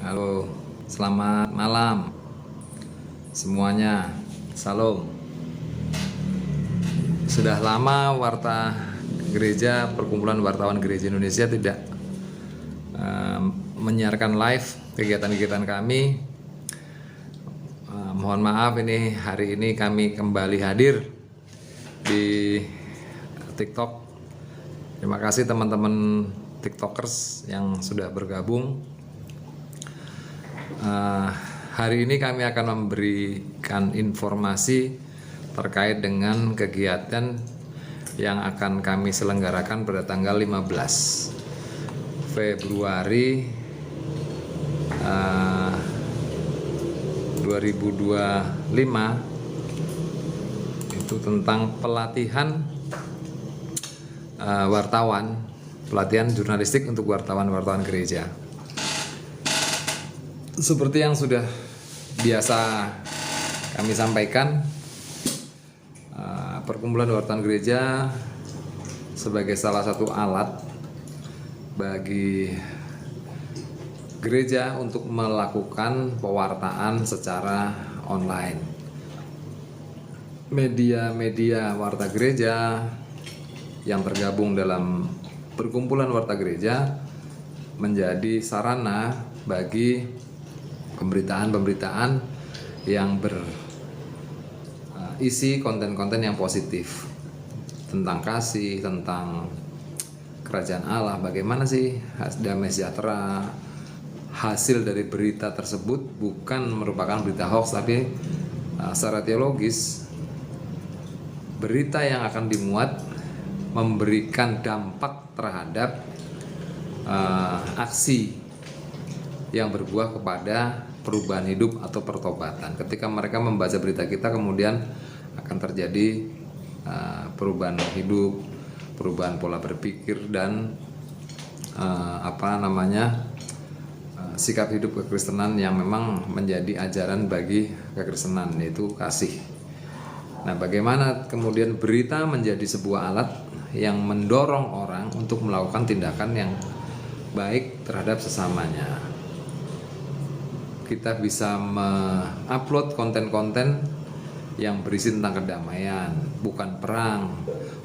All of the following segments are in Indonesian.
Halo, selamat malam semuanya. Salam. Sudah lama Warta Gereja, Perkumpulan Wartawan Gereja Indonesia tidak menyiarkan live kegiatan-kegiatan kami. Mohon maaf, ini hari ini kami kembali hadir di TikTok. Terima kasih teman-teman TikTokers yang sudah bergabung. Hari ini kami akan memberikan informasi terkait dengan kegiatan yang akan kami selenggarakan pada tanggal 15 Februari 2025, itu tentang pelatihan pelatihan jurnalistik untuk wartawan-wartawan gereja. Seperti yang sudah biasa kami sampaikan, Perkumpulan Wartawan Gereja sebagai salah satu alat bagi gereja untuk melakukan pewartaan secara online. Media-media warta gereja yang tergabung dalam Perkumpulan Warta Gereja menjadi sarana bagi pemberitaan-pemberitaan yang berisi konten-konten yang positif tentang kasih, tentang kerajaan Allah. Bagaimana sih damai sejahtera? Hasil dari berita tersebut bukan merupakan berita hoax, tapi secara teologis berita yang akan dimuat memberikan dampak terhadap aksi yang berbuah kepada perubahan hidup atau pertobatan. Ketika mereka membaca berita kita, kemudian akan terjadi perubahan hidup, perubahan pola berpikir, dan sikap hidup kekristenan yang memang menjadi ajaran bagi kekristenan, yaitu kasih. Nah, bagaimana kemudian berita menjadi sebuah alat yang mendorong orang untuk melakukan tindakan yang baik terhadap sesamanya. Kita bisa mengupload konten-konten yang berisi tentang kedamaian, bukan perang,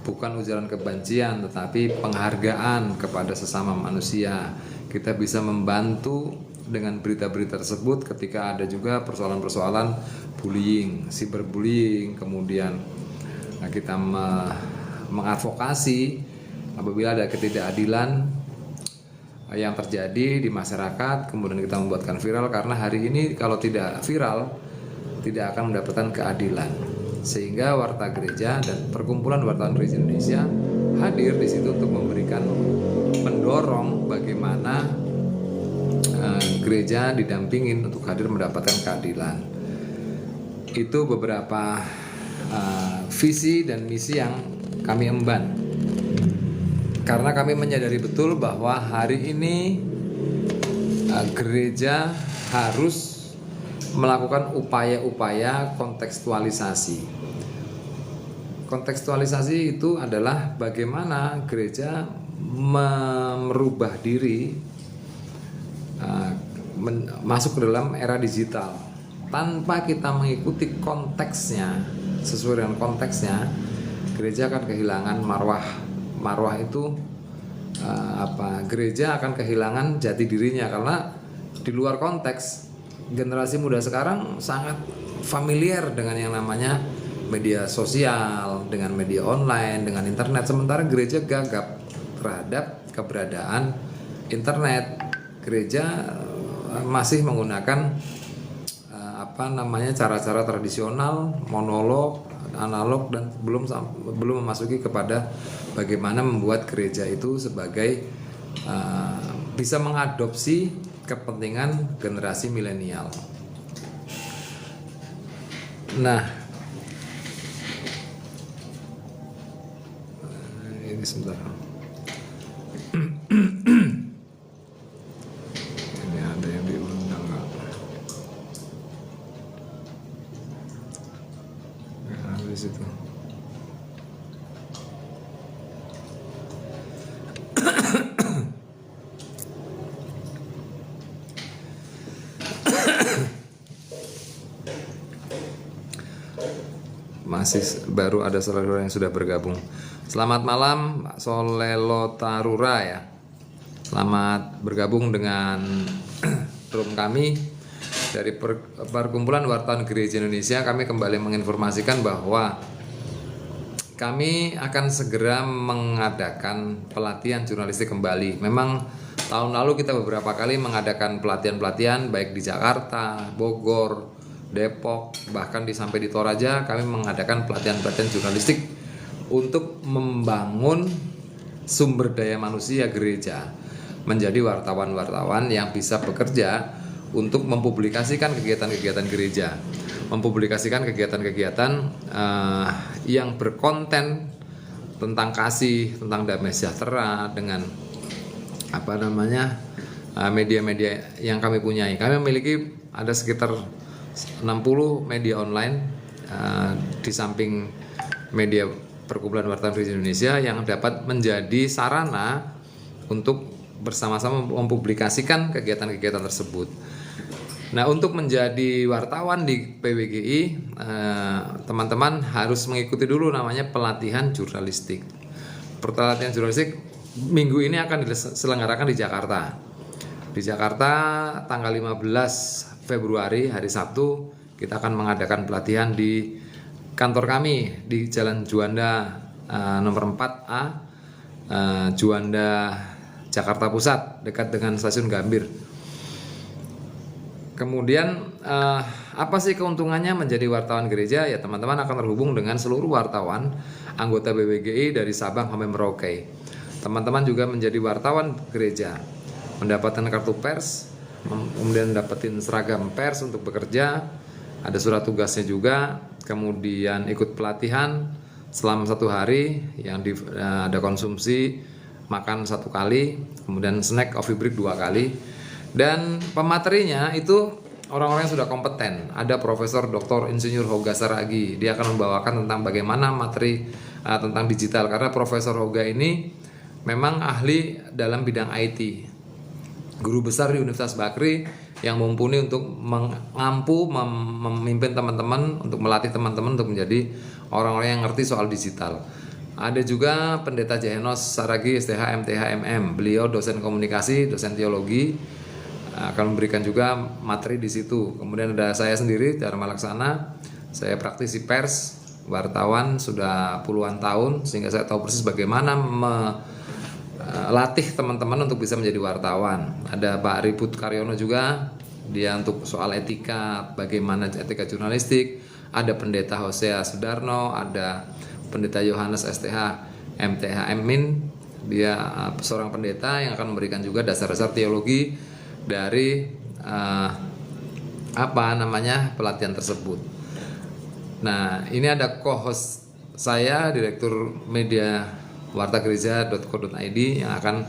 bukan ujaran kebencian, tetapi penghargaan kepada sesama manusia. Kita bisa membantu dengan berita-berita tersebut ketika ada juga persoalan-persoalan bullying, cyberbullying. Kemudian kita mengadvokasi apabila ada ketidakadilan yang terjadi di masyarakat, kemudian kita membuatkan viral, karena hari ini kalau tidak viral tidak akan mendapatkan keadilan. Sehingga Warta Gereja dan Perkumpulan Wartawan Gereja Indonesia hadir di situ untuk memberikan mendorong bagaimana gereja didampingin untuk hadir mendapatkan keadilan. Itu beberapa visi dan misi yang kami emban. Karena kami menyadari betul bahwa hari ini gereja harus melakukan upaya-upaya kontekstualisasi. Kontekstualisasi itu adalah bagaimana gereja merubah diri masuk ke dalam era digital. Tanpa kita mengikuti konteksnya, sesuai dengan konteksnya, gereja akan kehilangan marwah. Marwah itu gereja akan kehilangan jati dirinya, karena di luar konteks generasi muda sekarang sangat familiar dengan yang namanya media sosial, dengan media online, dengan internet. Sementara gereja gagap terhadap keberadaan internet. Gereja masih menggunakan cara-cara tradisional, monolog, analog, dan belum memasuki kepada bagaimana membuat gereja itu sebagai bisa mengadopsi kepentingan generasi milenial. Nah, ini sebentar. Ini ada yang diundang nggak? Ada di situ. masih baru ada saudara yang sudah bergabung. Selamat malam Pak Solelo Tarura ya. Selamat bergabung dengan room kami dari Perkumpulan Wartawan Gereja Indonesia. Kami kembali menginformasikan bahwa kami akan segera mengadakan pelatihan jurnalistik kembali. Memang tahun lalu kita beberapa kali mengadakan pelatihan-pelatihan baik di Jakarta, Bogor, Depok, bahkan sampai di Toraja kami mengadakan pelatihan-pelatihan jurnalistik untuk membangun sumber daya manusia gereja menjadi wartawan-wartawan yang bisa bekerja untuk mempublikasikan kegiatan-kegiatan gereja, mempublikasikan kegiatan-kegiatan yang berkonten tentang kasih, tentang damai sejahtera dengan media-media yang kami punyai. Kami memiliki ada sekitar 60 media online di samping media Perkumpulan Wartawan Gereja Indonesia yang dapat menjadi sarana untuk bersama-sama mempublikasikan kegiatan-kegiatan tersebut. Nah, untuk menjadi wartawan di PWGI, teman-teman harus mengikuti dulu namanya pelatihan jurnalistik. Pelatihan jurnalistik minggu ini akan diselenggarakan di Jakarta. Di Jakarta tanggal 15 Februari hari Sabtu kita akan mengadakan pelatihan di kantor kami di Jalan Juanda nomor 4A, Juanda Jakarta Pusat, dekat dengan stasiun Gambir. Kemudian apa sih keuntungannya menjadi wartawan gereja? Ya, teman-teman akan terhubung dengan seluruh wartawan anggota BWGI dari Sabang sampai Merauke. Teman-teman juga menjadi wartawan gereja, mendapatkan kartu pers, kemudian dapetin seragam pers untuk bekerja, ada surat tugasnya juga, kemudian ikut pelatihan selama 1 hari yang ada konsumsi makan 1 kali, kemudian snack coffee break 2 kali. Dan pematerinya itu orang-orang yang sudah kompeten. Ada Profesor Dr. Insinyur Hoga Saragi. Dia akan membawakan tentang bagaimana materi tentang digital, karena Profesor Hoga ini memang ahli dalam bidang IT. Guru besar di Universitas Bakri yang mumpuni untuk memimpin teman-teman, untuk melatih teman-teman untuk menjadi orang-orang yang ngerti soal digital. Ada juga Pendeta Jahenos Saragi STH MTH MM. Beliau dosen komunikasi, dosen teologi, akan memberikan juga materi di situ. Kemudian ada saya sendiri, Dharma Laksana. Saya praktisi pers, wartawan sudah puluhan tahun, sehingga saya tahu persis bagaimana melatih teman-teman untuk bisa menjadi wartawan. Ada Pak Ribut Karyono juga, dia untuk soal etika, bagaimana etika jurnalistik. Ada Pendeta Hosea Sudarno, ada Pendeta Yohanes STH MTH Min. Dia seorang pendeta yang akan memberikan juga dasar-dasar teologi dari pelatihan tersebut. Nah, ini ada co-host saya, Direktur Media wartagereja.co.id yang akan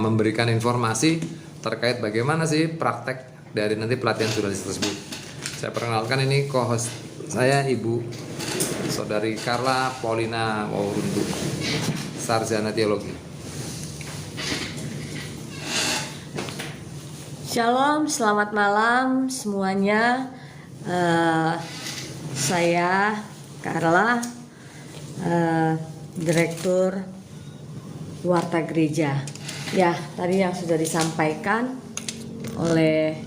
memberikan informasi terkait bagaimana sih praktek dari nanti pelatihan jurnalistik tersebut. Saya perkenalkan, ini co-host saya, Ibu Saudari Carla Paulina Wauruntu, sarjana teologi. Shalom, selamat malam semuanya. Saya Carla, Direktur Warta Gereja. Ya, tadi yang sudah disampaikan oleh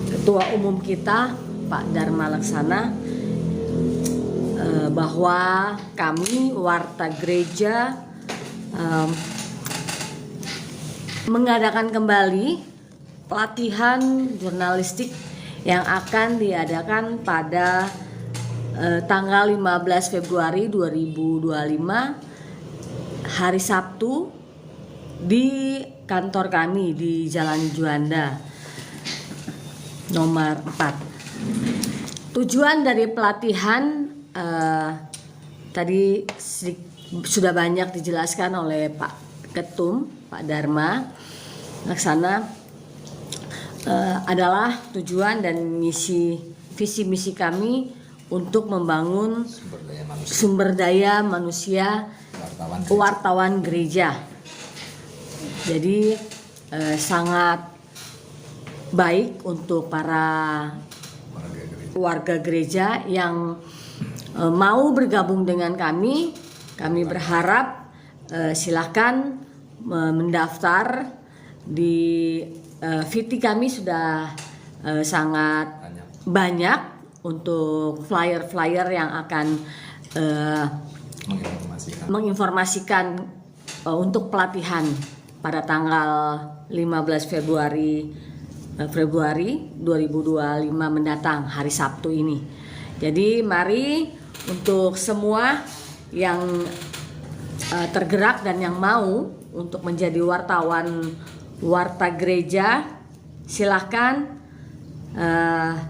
Ketua Umum kita, Pak Dharma Laksana, bahwa kami Warta Gereja mengadakan kembali pelatihan jurnalistik yang akan diadakan pada tanggal 15 Februari 2025 hari Sabtu di kantor kami di Jalan Juanda nomor 4. Tujuan dari pelatihan tadi sudah banyak dijelaskan oleh Pak Ketum, Pak Dharma Laksana, adalah tujuan dan visi misi kami untuk membangun sumber daya manusia wartawan gereja. Jadi sangat baik untuk para warga gereja yang mau bergabung dengan kami berharap silakan mendaftar di VT kami sudah sangat banyak untuk flyer-flyer yang akan menginformasikan untuk pelatihan pada tanggal 15 Februari 2025 mendatang, hari Sabtu ini. Jadi mari untuk semua yang tergerak dan yang mau untuk menjadi wartawan Warta Gereja, silahkan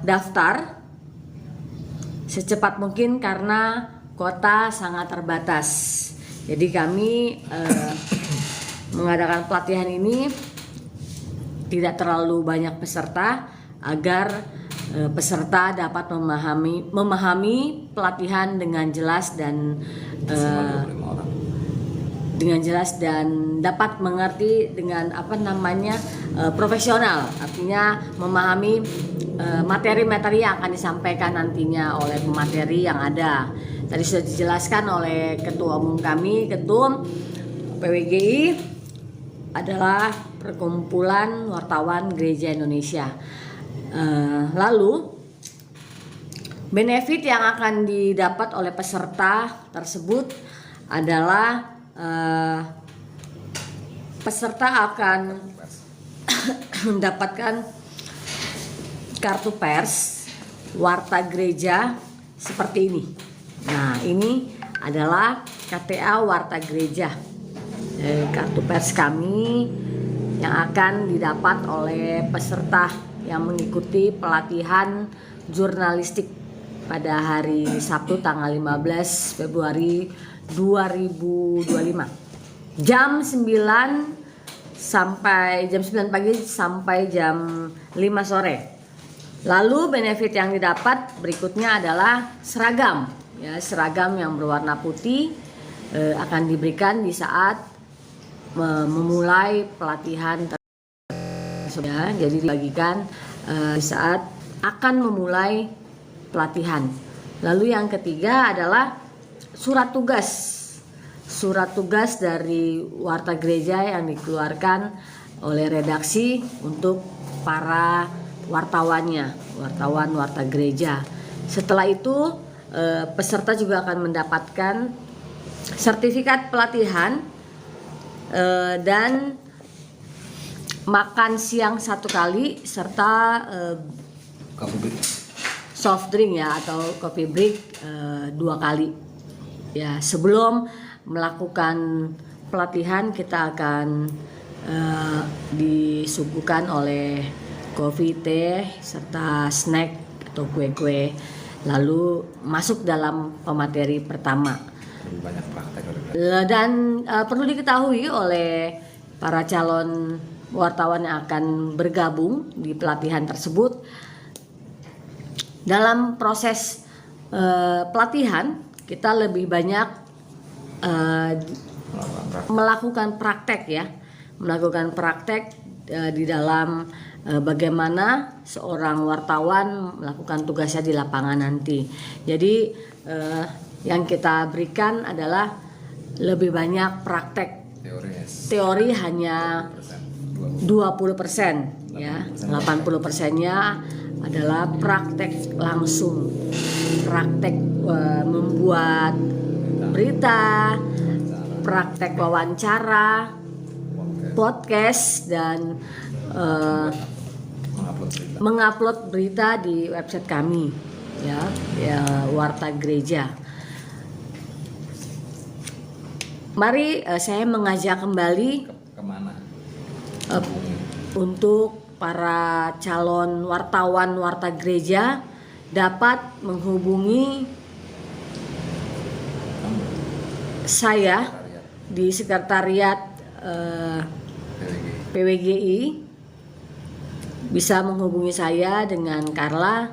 daftar secepat mungkin karena kuota sangat terbatas. Jadi kami mengadakan pelatihan ini tidak terlalu banyak peserta agar peserta dapat memahami pelatihan dengan jelas dan dapat mengerti dengan profesional, artinya memahami materi-materi yang akan disampaikan nantinya oleh pemateri yang ada. Tadi sudah dijelaskan oleh Ketua Umum kami, Ketum PWGI adalah Perkumpulan Wartawan Gereja Indonesia. Lalu benefit yang akan didapat oleh peserta tersebut adalah peserta akan mendapatkan kartu pers Warta Gereja seperti ini. Nah, ini adalah KTA Warta Gereja, kartu pers kami yang akan didapat oleh peserta yang mengikuti pelatihan jurnalistik pada hari Sabtu tanggal 15 Februari 2025 jam 9 pagi sampai jam 5 sore. Lalu benefit yang didapat berikutnya adalah seragam, ya, seragam yang berwarna putih akan diberikan di saat memulai pelatihan tersebut, ya. Jadi dibagikan di saat akan memulai pelatihan. Lalu yang ketiga adalah surat tugas dari Warta Gereja yang dikeluarkan oleh redaksi untuk para wartawan Warta Gereja. Setelah itu peserta juga akan mendapatkan sertifikat pelatihan dan makan siang 1 kali serta soft drink, ya, atau coffee break 2 kali. Ya, sebelum melakukan pelatihan kita akan disuguhkan oleh kopi, teh, serta snack atau kue-kue. Lalu masuk dalam pemateri pertama. Banyak praktek. Dan perlu diketahui oleh para calon wartawan yang akan bergabung di pelatihan tersebut, dalam proses pelatihan kita lebih banyak melakukan praktek di dalam bagaimana seorang wartawan melakukan tugasnya di lapangan nanti. Jadi yang kita berikan adalah lebih banyak praktek. Teori hanya 20%, ya. 80%-nya adalah praktek langsung, praktek membuat berita, praktek wawancara, podcast, dan mengupload berita di website kami, ya Warta Gereja. Mari saya mengajak kembali kemana? Untuk para calon wartawan Warta Gereja dapat menghubungi saya di sekretariat PWGI. Bisa menghubungi saya dengan Carla.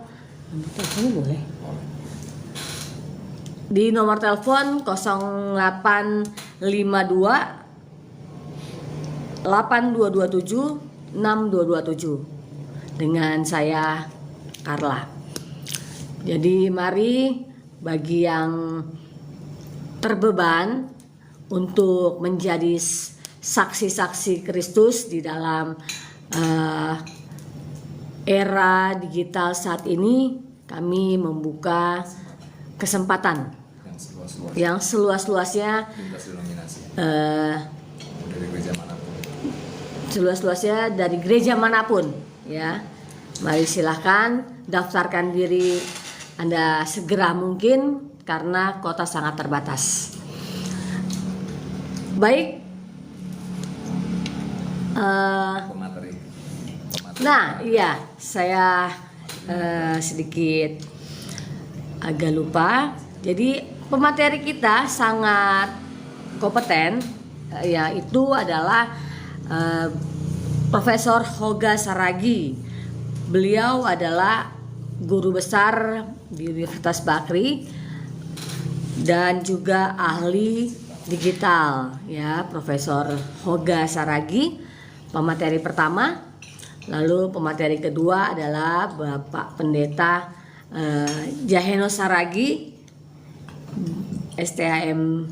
Telepon boleh? Di nomor telepon 0852 8227 6227 dengan saya Carla. Jadi mari bagi yang terbeban untuk menjadi saksi-saksi Kristus di dalam era digital saat ini, kami membuka kesempatan yang seluas-luasnya lintas denominasi dari gereja manapun. Seluas-luasnya dari gereja manapun, ya. Mari silahkan daftarkan diri Anda segera mungkin karena kota sangat terbatas. Baik. Pemateri. Nah, iya, saya sedikit agak lupa. Jadi pemateri kita sangat kompeten, yaitu adalah Profesor Hoga Saragi. Beliau adalah guru besar di Universitas Bakri dan juga ahli digital, ya, Profesor Hoga Saragi, pemateri pertama. Lalu pemateri kedua adalah Bapak Pendeta Jaheno Saragi, STHMM.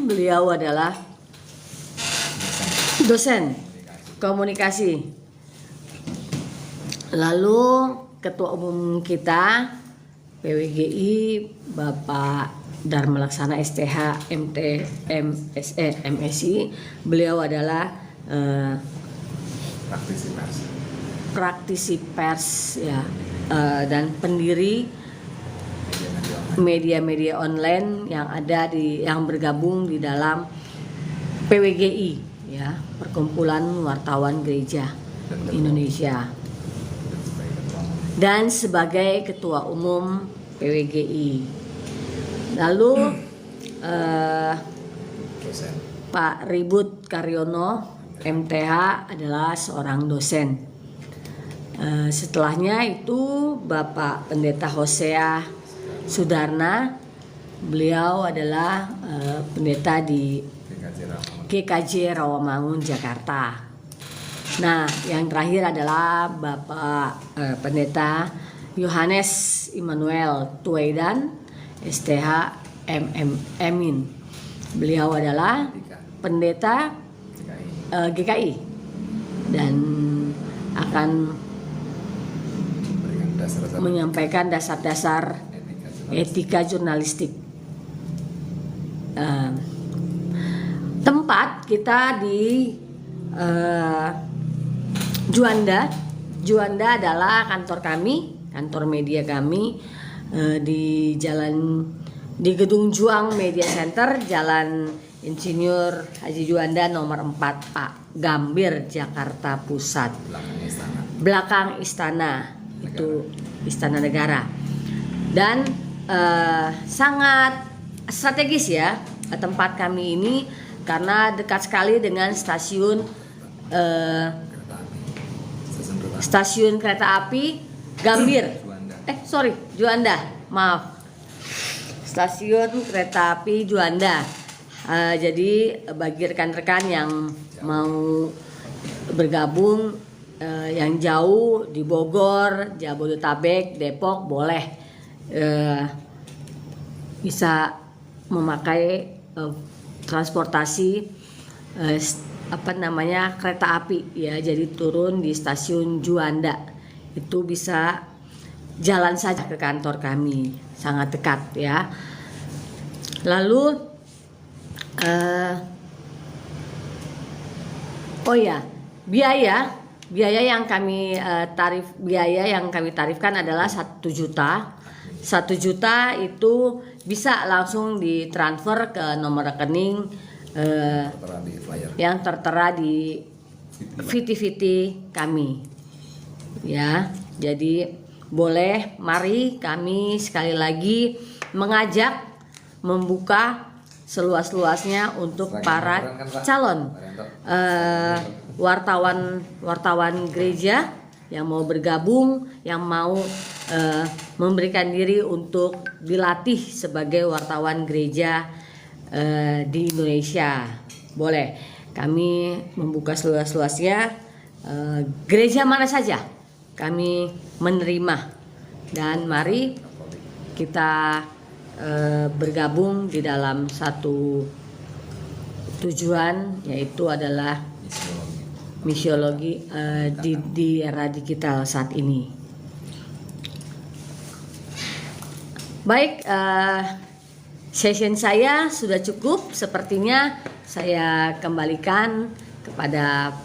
Beliau adalah dosen komunikasi. Lalu Ketua Umum kita PWGI Bapak Dharma Laksana STH MTMSE MSI. Beliau adalah praktisi pers, ya, dan pendiri media-media online yang ada yang bergabung di dalam PWGI, ya, Perkumpulan Wartawan Gereja Indonesia, dan sebagai Ketua Umum PWGI. Lalu Pak Ribut Karyono MTH adalah seorang dosen. Setelahnya itu Bapak Pendeta Hosea Sudarna. Beliau adalah pendeta di GKJ Rawamangun, Jakarta. Nah, yang terakhir adalah Bapak Pendeta Yohanes Immanuel Tuedan, STH MMMin. Beliau adalah pendeta GKI dan akan menyampaikan dasar-dasar etika jurnalistik. Tempat kita di Juanda. Juanda adalah kantor kami, kantor media kami di Gedung Juang Media Center, Jalan Insinyur Haji Juanda nomor 4 Pak Gambir, Jakarta Pusat. Belakang istana itu Istana Negara. Dan sangat strategis, ya, tempat kami ini karena dekat sekali dengan stasiun kereta api Gambir. Juanda. Maaf. Stasiun kereta api Juanda. Jadi bagi rekan-rekan yang mau bergabung yang jauh di Bogor, Jabodetabek, Depok, boleh bisa memakai transportasi kereta api, ya. Jadi turun di stasiun Juanda, itu bisa jalan saja ke kantor kami, sangat dekat, ya. Lalu biaya yang kami tarifkan adalah 1 juta. 1 juta itu bisa langsung ditransfer ke nomor rekening yang tertera di VT kami, ya. Jadi boleh, mari kami sekali lagi mengajak membuka seluas-luasnya untuk para calon wartawan gereja yang mau bergabung, yang mau memberikan diri untuk dilatih sebagai wartawan gereja di Indonesia. Boleh, kami membuka seluas-luasnya. Gereja mana saja kami menerima dan mari kita bergabung di dalam satu tujuan, yaitu adalah misiologi di era digital saat ini. Baik, session saya sudah cukup. Sepertinya saya kembalikan kepada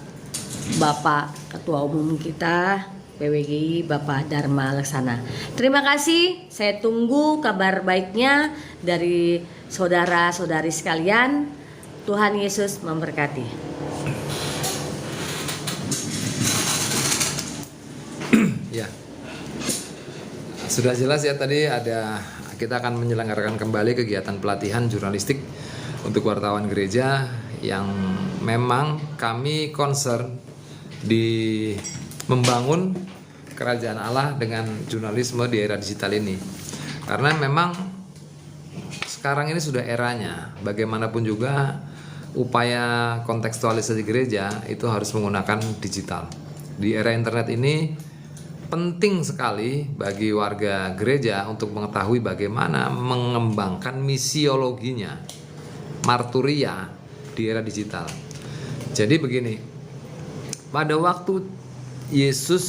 Bapak Ketua Umum kita PWGI, Bapak Dharma Laksana. Terima kasih. Saya tunggu kabar baiknya dari saudara-saudari sekalian. Tuhan Yesus memberkati. Ya, sudah jelas ya, tadi kita akan menyelenggarakan kembali kegiatan pelatihan jurnalistik untuk wartawan gereja yang memang kami concern di membangun kerajaan Allah dengan jurnalisme di era digital ini. Karena memang sekarang ini sudah eranya, bagaimanapun juga upaya kontekstualisasi gereja itu harus menggunakan digital. Di era internet ini penting sekali bagi warga gereja untuk mengetahui bagaimana mengembangkan misiologinya, marturia di era digital. Jadi begini, pada waktu Yesus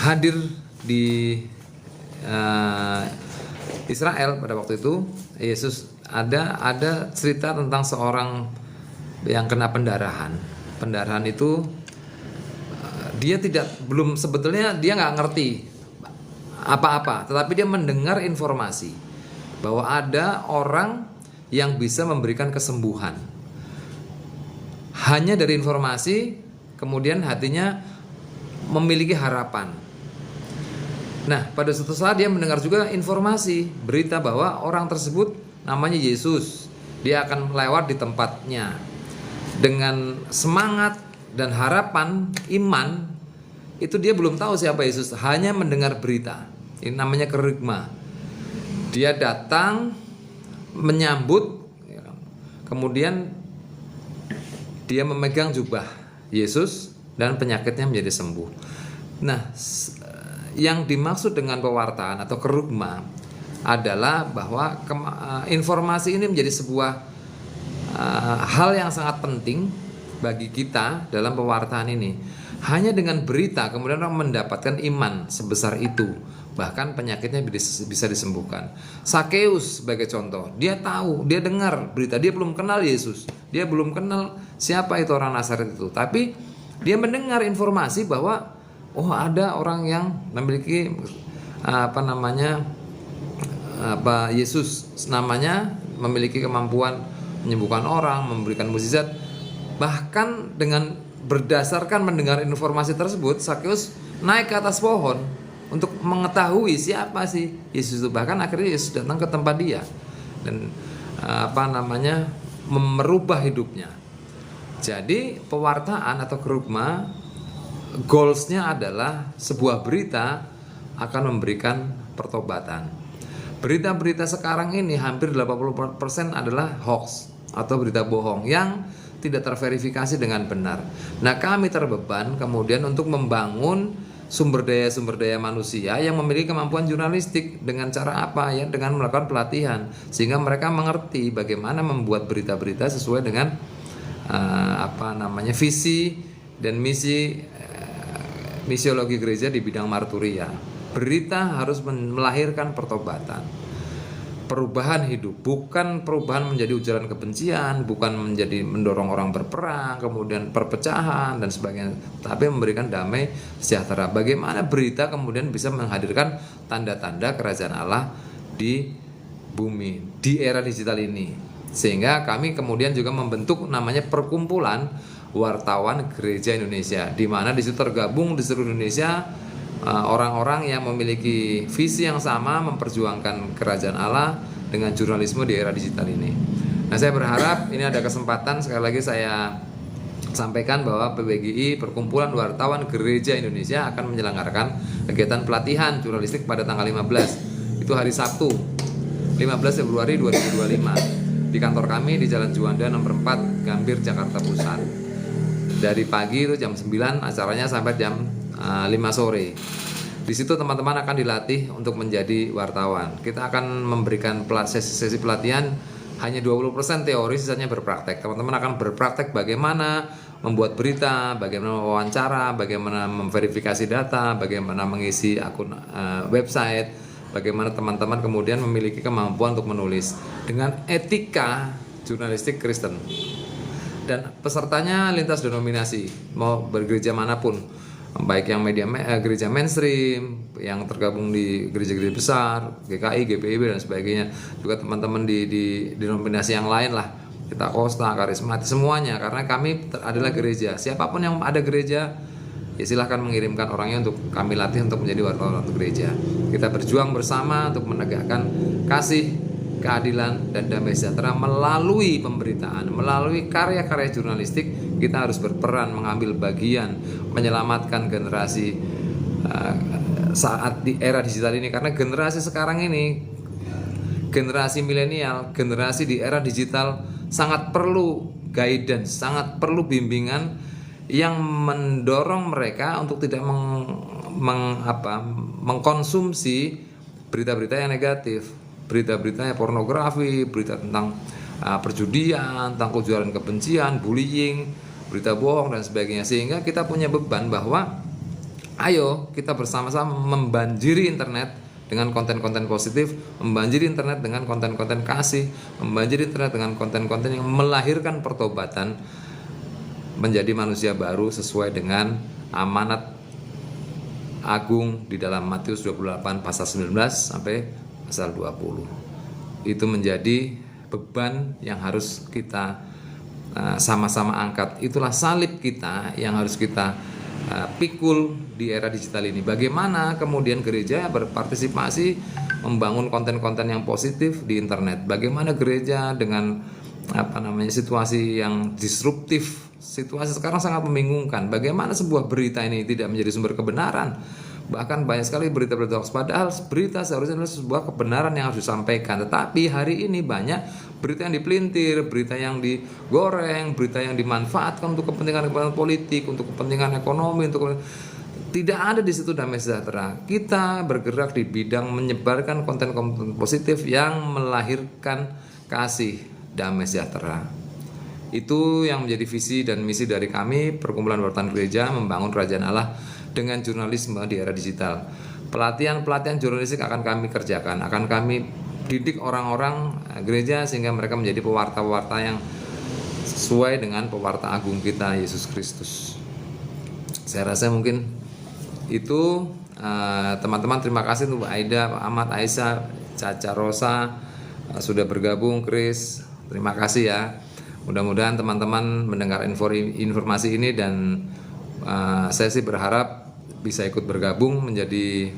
hadir di Israel pada waktu itu, Yesus ada cerita tentang seorang yang kena pendarahan. Pendarahan itu sebetulnya dia nggak ngerti apa-apa, tetapi dia mendengar informasi bahwa ada orang yang bisa memberikan kesembuhan. Hanya dari informasi, kemudian hatinya memiliki harapan. Nah, pada suatu saat dia mendengar juga informasi, berita bahwa orang tersebut namanya Yesus. Dia akan melewat di tempatnya. Dengan semangat dan harapan, iman, itu dia belum tahu siapa Yesus, hanya mendengar berita. Ini namanya kerigma. Dia datang menyambut, kemudian dia memegang jubah Yesus dan penyakitnya menjadi sembuh. Nah, yang dimaksud dengan pewartaan atau kerugma adalah bahwa informasi ini menjadi sebuah hal yang sangat penting bagi kita dalam pewartaan ini. Hanya dengan berita kemudian orang mendapatkan iman sebesar itu, bahkan penyakitnya bisa disembuhkan. Sakeus sebagai contoh, dia tahu, dia dengar berita, dia belum kenal Yesus, dia belum kenal siapa itu orang Nazaret itu, tapi dia mendengar informasi bahwa ada orang yang memiliki Yesus namanya, memiliki kemampuan menyembuhkan orang, memberikan mukjizat. Bahkan dengan berdasarkan mendengar informasi tersebut, Sakeus naik ke atas pohon untuk mengetahui siapa sih Yesus itu. Bahkan akhirnya Yesus datang ke tempat dia dan merubah hidupnya. Jadi pewartaan atau kerugma goalsnya adalah sebuah berita akan memberikan pertobatan. Berita-berita sekarang ini hampir 80% adalah hoax atau berita bohong yang tidak terverifikasi dengan benar. Nah, kami terbeban kemudian untuk membangun sumber daya manusia yang memiliki kemampuan jurnalistik. Dengan cara apa ya? Dengan melakukan pelatihan sehingga mereka mengerti bagaimana membuat berita-berita sesuai dengan visi dan misiologi gereja di bidang marturia. Berita harus melahirkan pertobatan, perubahan hidup, bukan perubahan menjadi ujaran kebencian, bukan menjadi mendorong orang berperang, kemudian perpecahan dan sebagainya, tapi memberikan damai sejahtera. Bagaimana berita kemudian bisa menghadirkan tanda-tanda kerajaan Allah di bumi di era digital ini. Sehingga kami kemudian juga membentuk namanya Perkumpulan Wartawan Gereja Indonesia, di mana di situ tergabung di seluruh Indonesia orang-orang yang memiliki visi yang sama memperjuangkan kerajaan Allah dengan jurnalisme di era digital ini. Nah, saya berharap ini ada kesempatan sekali lagi saya sampaikan bahwa PWGI Perkumpulan Wartawan Gereja Indonesia akan menyelenggarakan kegiatan pelatihan jurnalistik pada tanggal 15. Itu hari Sabtu, 15 Februari 2025 di kantor kami di Jalan Juanda nomor 4 Gambir, Jakarta Pusat. Dari pagi itu jam 9 acaranya sampai jam 5 sore. Di situ teman-teman akan dilatih untuk menjadi wartawan. Kita akan memberikan sesi pelatihan hanya 20% teori, sisanya berpraktek. Teman-teman akan berpraktek bagaimana membuat berita, bagaimana wawancara, bagaimana memverifikasi data, bagaimana mengisi akun website, bagaimana teman-teman kemudian memiliki kemampuan untuk menulis dengan etika jurnalistik Kristen. Dan pesertanya lintas denominasi, mau bergereja manapun, baik yang gereja mainstream, yang tergabung di gereja-gereja besar, GKI, GPIB dan sebagainya, juga teman-teman di denominasi yang lain lah, kita Kosta, Karismatik, semuanya, karena kami adalah gereja. Siapapun yang ada gereja, ya silahkan mengirimkan orangnya untuk kami latih untuk menjadi wartawan untuk gereja. Kita berjuang bersama untuk menegakkan kasih, keadilan, dan damai sejahtera melalui pemberitaan, melalui karya-karya jurnalistik. Kita harus berperan mengambil bagian menyelamatkan generasi saat di era digital ini, karena generasi sekarang ini, generasi milenial, generasi di era digital sangat perlu guidance, sangat perlu bimbingan yang mendorong mereka untuk tidak mengkonsumsi berita-berita yang negatif, berita-berita pornografi, berita tentang perjudian, tentang ujaran kebencian, bullying, berita bohong dan sebagainya. Sehingga kita punya beban bahwa ayo kita bersama-sama membanjiri internet dengan konten-konten positif, membanjiri internet dengan konten-konten kasih, membanjiri internet dengan konten-konten yang melahirkan pertobatan menjadi manusia baru sesuai dengan amanat agung di dalam Matius 28 pasal 19 sampai pasal 20. Itu menjadi beban yang harus kita sama-sama angkat. Itulah salib kita yang harus kita pikul di era digital ini. Bagaimana kemudian gereja berpartisipasi membangun konten-konten yang positif di internet. Bagaimana gereja dengan situasi yang disruptif. Situasi sekarang sangat membingungkan. Bagaimana sebuah berita ini tidak menjadi sumber kebenaran. Bahkan banyak sekali berita-berita hoax, padahal berita seharusnya adalah sebuah kebenaran yang harus disampaikan. Tetapi hari ini banyak berita yang dipelintir, berita yang digoreng, berita yang dimanfaatkan untuk kepentingan politik, untuk kepentingan ekonomi, tidak ada di situ damai sejahtera. Kita bergerak di bidang menyebarkan konten-konten positif yang melahirkan kasih, damai sejahtera. Itu yang menjadi visi dan misi dari kami, Perkumpulan Wartawan Gereja, membangun kerajaan Allah dengan jurnalisme di era digital. Pelatihan-pelatihan jurnalistik akan kami kerjakan, akan kami didik orang-orang gereja sehingga mereka menjadi pewarta-pewarta yang sesuai dengan pewarta agung kita, Yesus Kristus. Saya rasa mungkin itu, teman-teman. Terima kasih untuk Aida, Pak Ahmad, Aisyah, Caca Rosa sudah bergabung, Chris. Terima kasih ya. Mudah-mudahan teman-teman mendengar informasi ini dan saya sih berharap bisa ikut bergabung menjadi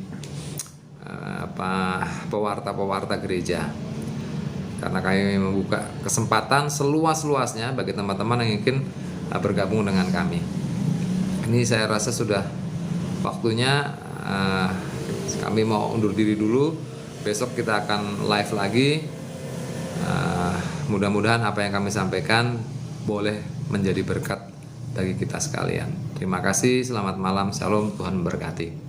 pewarta-pewarta gereja, karena kami membuka kesempatan seluas-luasnya bagi teman-teman yang ingin bergabung dengan kami. Ini saya rasa sudah waktunya kami mau undur diri dulu. Besok kita akan live lagi. Mudah-mudahan apa yang kami sampaikan boleh menjadi berkat bagi kita sekalian. Terima kasih, selamat malam, shalom, Tuhan memberkati.